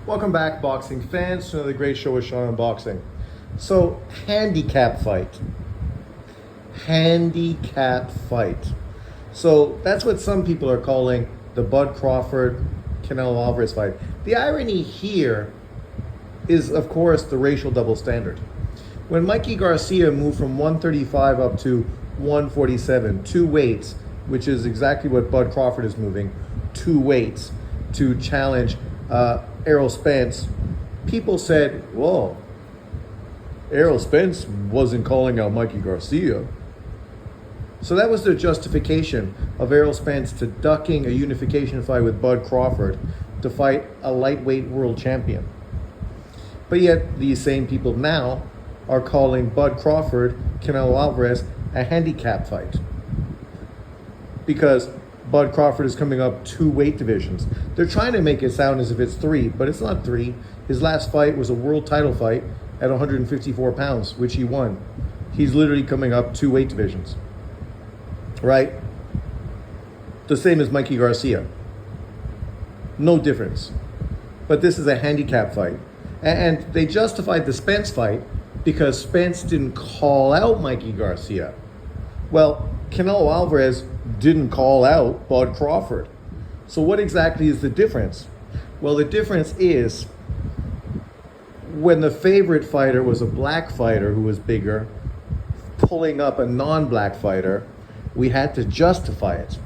Welcome back, boxing fans, to another great show with Sean on Boxing. So, handicap fight. Handicap fight. So, that's what some people are calling the Bud Crawford Canelo Alvarez fight. The irony here is, of course, the racial double standard. When Mikey Garcia moved from 135 up to 147, two weights, which is exactly what Bud Crawford is moving, two weights to challenge Errol Spence, people said, whoa, Errol Spence wasn't calling out Mikey Garcia. So that was their justification of Errol Spence to ducking a unification fight with Bud Crawford to fight a lightweight world champion. But yet these same people now are calling Bud Crawford, Canelo Alvarez, a handicap fight. Because Bud Crawford is coming up two weight divisions. They're trying to make it sound as if it's three, but it's not three. His last fight was a world title fight at 154 pounds, which he won. He's literally coming up two weight divisions, right? The same as Mikey Garcia. No difference. But this is a handicap fight. And they justified the Spence fight because Spence didn't call out Mikey Garcia. Well, Canelo Alvarez didn't call out Bud Crawford. So what exactly is the difference? Well, the difference is when the favorite fighter was a black fighter who was bigger, pulling up a non-black fighter, we had to justify it.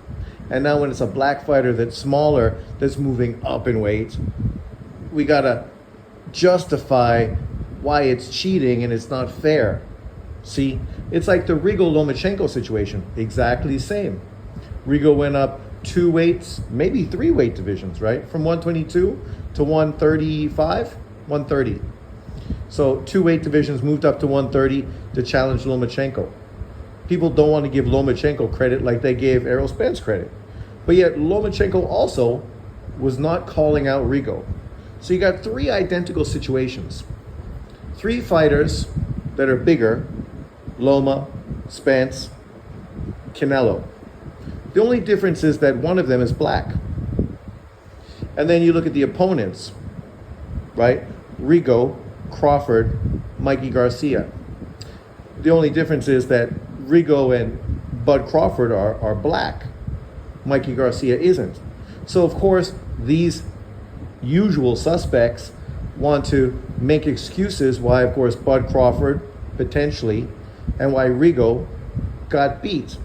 And now when it's a black fighter that's smaller, that's moving up in weight, we gotta justify why it's cheating and it's not fair. See, it's like the Rigo-Lomachenko situation, exactly the same. Rigo went up two weights, maybe three weight divisions, right? From 122 to 135, 130. So two weight divisions moved up to 130 to challenge Lomachenko. People don't want to give Lomachenko credit like they gave Errol Spence credit. But yet Lomachenko also was not calling out Rigo. So you got three identical situations. Three fighters that are bigger, Loma, Spence, Canelo. The only difference is that one of them is black. And then you look at the opponents, right? Rigo, Crawford, Mikey Garcia. The only difference is that Rigo and Bud Crawford are black. Mikey Garcia isn't. So of course, these usual suspects want to make excuses why, of course, Bud Crawford, potentially, and why Rigo got beat.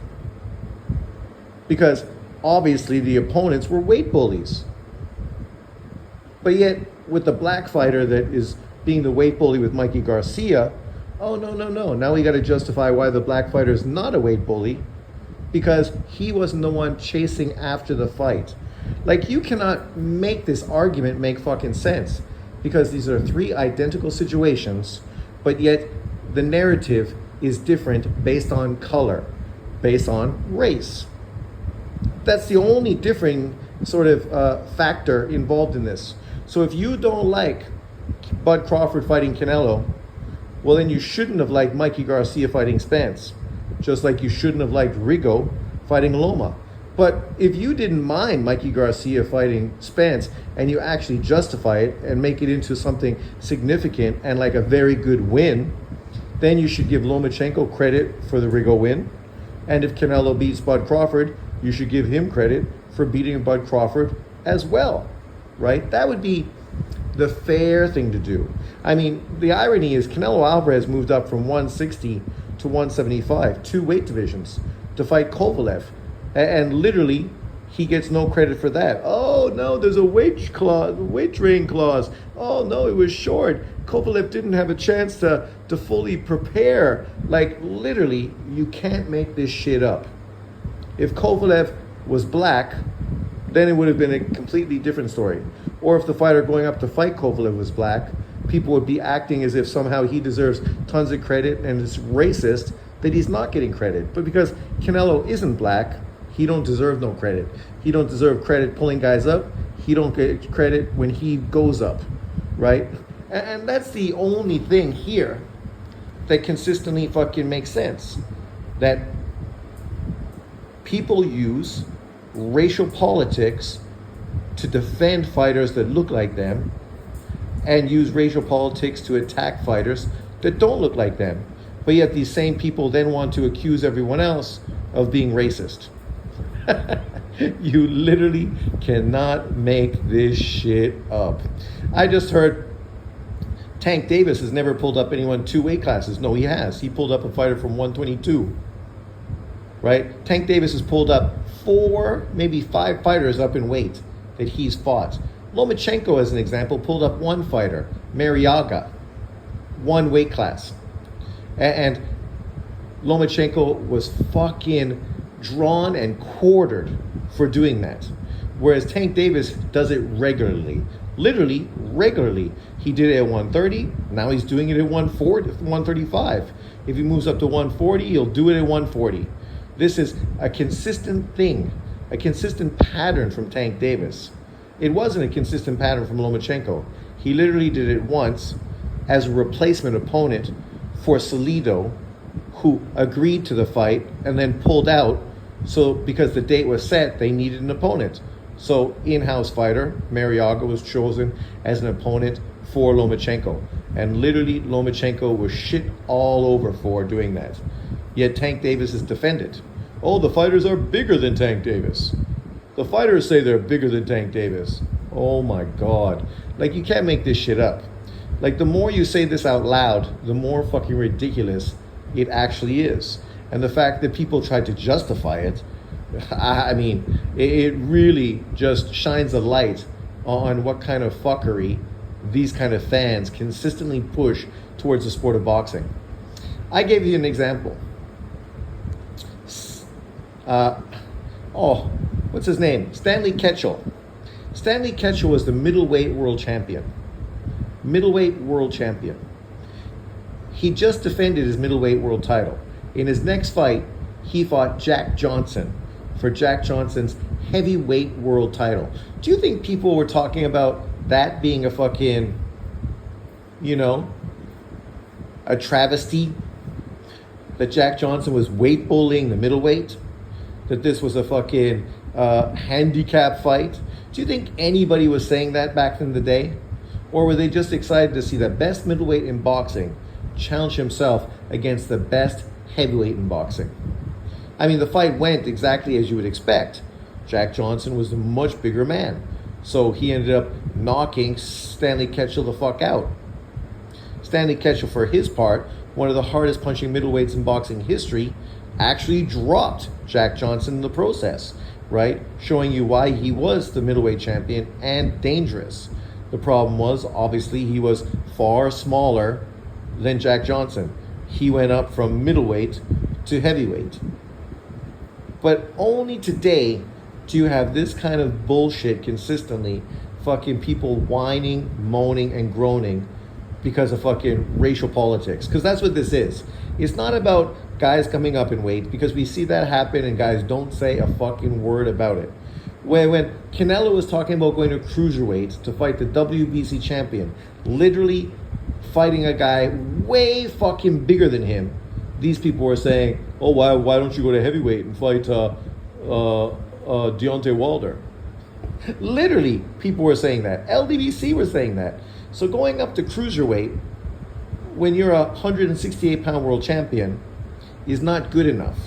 Because obviously the opponents were weight bullies. But yet, with the black fighter that is being the weight bully with Mikey Garcia, oh, no. Now we got to justify why the black fighter is not a weight bully, because he wasn't the one chasing after the fight. Like, you cannot make this argument make fucking sense, because these are three identical situations, but yet the narrative is different based on color, based on race. That's the only differing sort of factor involved in this. So if you don't like Bud Crawford fighting Canelo, well, then you shouldn't have liked Mikey Garcia fighting Spence, just like you shouldn't have liked Rigo fighting Loma. But if you didn't mind Mikey Garcia fighting Spence and you actually justify it and make it into something significant and like a very good win, then you should give Lomachenko credit for the Rigo win. And if Canelo beats Bud Crawford, you should give him credit for beating Bud Crawford as well, right? That would be the fair thing to do. I mean, the irony is Canelo Alvarez moved up from 160 to 175, two weight divisions, to fight Kovalev. And literally, he gets no credit for that. Oh, no, there's a weight train clause. Oh, no, it was short. Kovalev didn't have a chance to fully prepare. Like, literally, you can't make this shit up. If Kovalev was black, then it would have been a completely different story. Or if the fighter going up to fight Kovalev was black, people would be acting as if somehow he deserves tons of credit and it's racist that he's not getting credit. But because Canelo isn't black, he don't deserve no credit. He don't deserve credit pulling guys up. He don't get credit when he goes up, right? And that's the only thing here that consistently fucking makes sense. That people use racial politics to defend fighters that look like them and use racial politics to attack fighters that don't look like them. But yet these same people then want to accuse everyone else of being racist. You literally cannot make this shit up. I just heard Tank Davis has never pulled up anyone 2 weight classes. No, he has. He pulled up a fighter from 122. Right? Tank Davis has pulled up 4, maybe 5 fighters up in weight that he's fought. Lomachenko, as an example, pulled up 1 fighter, Mariaga, 1 weight class. And Lomachenko was fucking drawn and quartered for doing that. Whereas Tank Davis does it regularly. Literally, regularly. He did it at 130. Now he's doing it at 135. If he moves up to 140, he'll do it at 140. This is a consistent thing, a consistent pattern from Tank Davis. It wasn't a consistent pattern from Lomachenko. He literally did it once as a replacement opponent for Salido, who agreed to the fight and then pulled out. So because the date was set, they needed an opponent. So in-house fighter, Mariaga, was chosen as an opponent for Lomachenko. And literally Lomachenko was shit all over for doing that. Yet Tank Davis is defended. Oh, the fighters are bigger than Tank Davis. The fighters say they're bigger than Tank Davis. Oh my God. Like, you can't make this shit up. Like, the more you say this out loud, the more fucking ridiculous it actually is. And the fact that people try to justify it, I mean, it really just shines a light on what kind of fuckery these kind of fans consistently push towards the sport of boxing. I gave you an example. What's his name? Stanley Ketchel. Stanley Ketchel was the middleweight world champion. Middleweight world champion. He just defended his middleweight world title. In his next fight, he fought Jack Johnson for Jack Johnson's heavyweight world title. Do you think people were talking about that being a fucking, a travesty? That Jack Johnson was weight bullying the middleweight? That this was a fucking handicap fight? Do you think anybody was saying that back in the day? Or were they just excited to see the best middleweight in boxing challenge himself against the best heavyweight in boxing? I mean, the fight went exactly as you would expect. Jack Johnson was a much bigger man. So he ended up knocking Stanley Ketchel the fuck out. Stanley Ketchel, for his part, one of the hardest punching middleweights in boxing history, actually dropped Jack Johnson in the process, right? Showing you why he was the middleweight champion and dangerous. The problem was, obviously, he was far smaller than Jack Johnson. He went up from middleweight to heavyweight. But only today do you have this kind of bullshit consistently, fucking people whining, moaning, and groaning because of fucking racial politics. Because that's what this is. It's not about guys coming up in weight, because we see that happen and guys don't say a fucking word about it. When Canelo was talking about going to cruiserweight to fight the WBC champion, literally fighting a guy way fucking bigger than him, these people were saying, oh, why don't you go to heavyweight and fight Deontay Wilder? Literally, people were saying that. LDBC were saying that. So going up to cruiserweight when you're a 168-pound world champion is not good enough.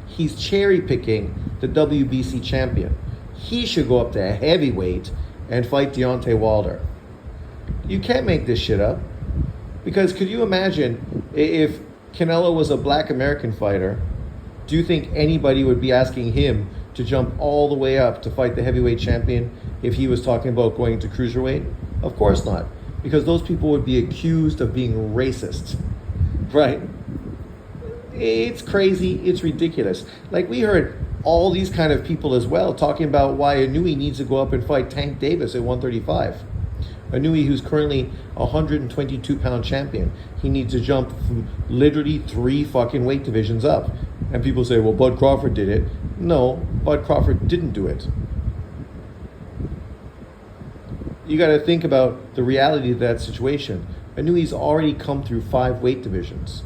He's cherry-picking the WBC champion. He should go up to heavyweight and fight Deontay Wilder. You can't make this shit up. Because could you imagine if Canelo was a black American fighter, do you think anybody would be asking him to jump all the way up to fight the heavyweight champion if he was talking about going to cruiserweight? Of course not. Because those people would be accused of being racist. Right? It's crazy. It's ridiculous. Like, we heard all these kind of people as well talking about why Inoue needs to go up and fight Tank Davis at 135. Inoue, who's currently a 122-pound champion, he needs to jump from literally 3 fucking weight divisions up. And people say, well, Bud Crawford did it. No, Bud Crawford didn't do it. You got to think about the reality of that situation. Inoue's already come through 5 weight divisions.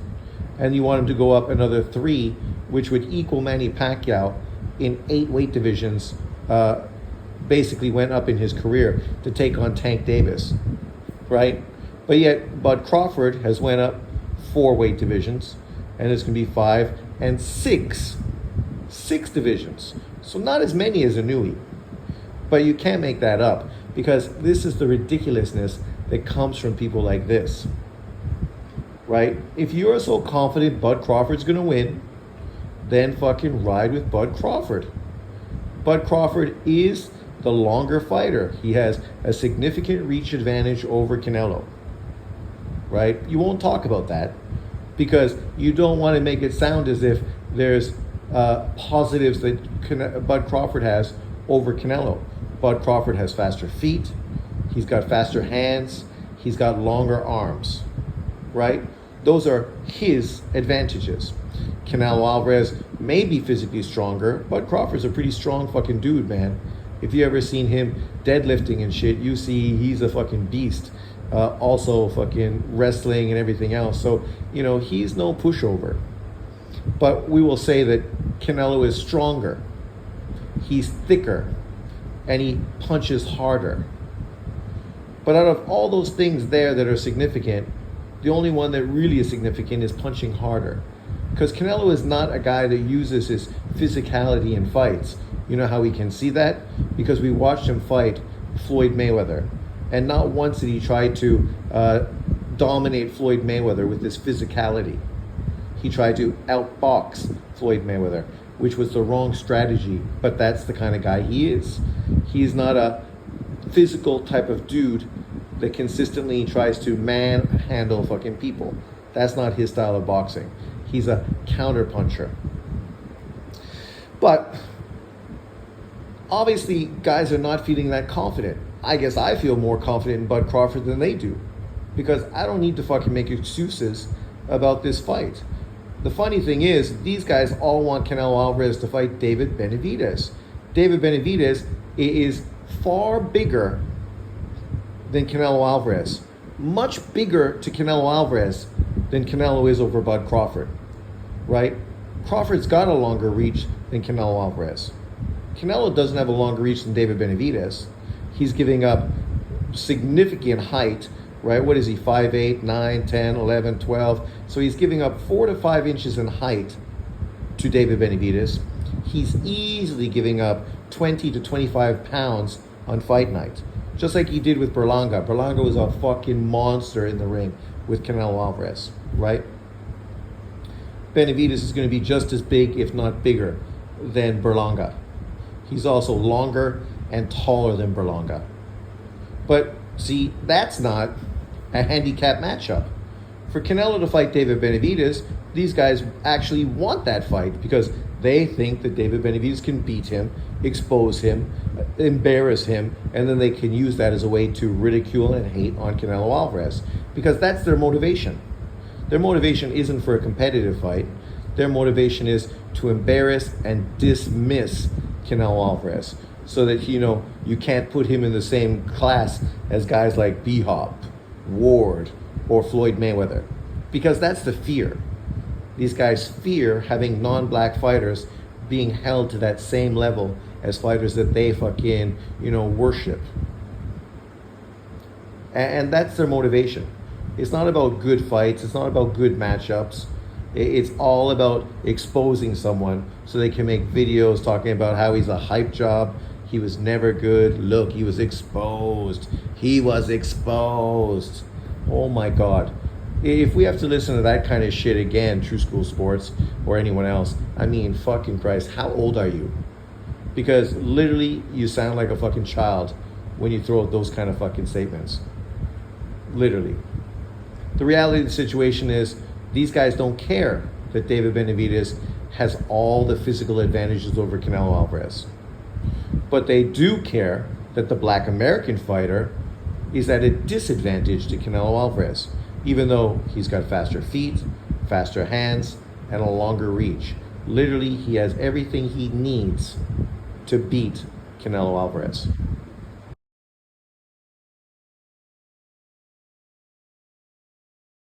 And you want him to go up another 3, which would equal Manny Pacquiao in 8 weight divisions, basically went up in his career to take on Tank Davis. right? But yet Bud Crawford has went up 4 weight divisions, and it's going to be 5 and 6 divisions. So not as many as Inoue. But you can't make that up, because this is the ridiculousness that comes from people like this, right? If you're so confident Bud Crawford's going to win, then fucking ride with Bud Crawford. Bud Crawford is the longer fighter. He has a significant reach advantage over Canelo, right? You won't talk about that because you don't want to make it sound as if there's positives that Bud Crawford has over Canelo. Bud Crawford has faster feet, he's got faster hands, he's got longer arms, right? Those are his advantages. Canelo Alvarez may be physically stronger, but Crawford's a pretty strong fucking dude, man. If you ever seen him deadlifting and shit, you see he's a fucking beast. Also fucking wrestling and everything else. So, you know, he's no pushover. But we will say that Canelo is stronger. He's thicker. And he punches harder. But out of all those things there that are significant, the only one that really is significant is punching harder. Because Canelo is not a guy that uses his physicality in fights. You know how we can see that? Because we watched him fight Floyd Mayweather. And not once did he try to dominate Floyd Mayweather with his physicality. He tried to outbox Floyd Mayweather, which was the wrong strategy. But that's the kind of guy he is. He's not a physical type of dude that consistently tries to manhandle fucking people. That's not his style of boxing. He's a counter puncher. But obviously, guys are not feeling that confident. I guess I feel more confident in Bud Crawford than they do, because I don't need to fucking make excuses about this fight. The funny thing is, these guys all want Canelo Alvarez to fight David Benavidez. David Benavidez is far bigger than Canelo Alvarez. Much bigger to Canelo Alvarez than Canelo is over Bud Crawford, right? Crawford's got a longer reach than Canelo Alvarez. Canelo doesn't have a longer reach than David Benavidez. He's giving up significant height, right? What is he, 5'8", 9, 10, 11, 12? So he's giving up 4 to 5 inches in height to David Benavidez. He's easily giving up 20 to 25 pounds on fight night, just like he did with Berlanga. Berlanga was a fucking monster in the ring with Canelo Alvarez, right? Benavidez is going to be just as big, if not bigger, than Berlanga. He's also longer and taller than Berlanga. But see, that's not a handicap matchup. For Canelo to fight David Benavidez, these guys actually want that fight because they think that David Benavidez can beat him, expose him, embarrass him, and then they can use that as a way to ridicule and hate on Canelo Alvarez, because that's their motivation. Their motivation isn't for a competitive fight. Their motivation is to embarrass and dismiss Canelo Alvarez so that, you know, you can't put him in the same class as guys like B-Hop, Ward, or Floyd Mayweather, because that's the fear. These guys fear having non-black fighters being held to that same level as fighters that they fucking, you know, worship. And that's their motivation. It's not about good fights. It's not about good matchups. It's all about exposing someone so they can make videos talking about how he's a hype job. He was never good. Look, he was exposed. He was exposed. Oh my God. If we have to listen to that kind of shit again, True School Sports or anyone else, I mean, fucking Christ, how old are you? Because literally, you sound like a fucking child when you throw out those kind of fucking statements. Literally. The reality of the situation is, these guys don't care that David Benavidez has all the physical advantages over Canelo Alvarez. But they do care that the black American fighter is at a disadvantage to Canelo Alvarez, even though he's got faster feet, faster hands, and a longer reach. Literally, he has everything he needs to beat Canelo Alvarez.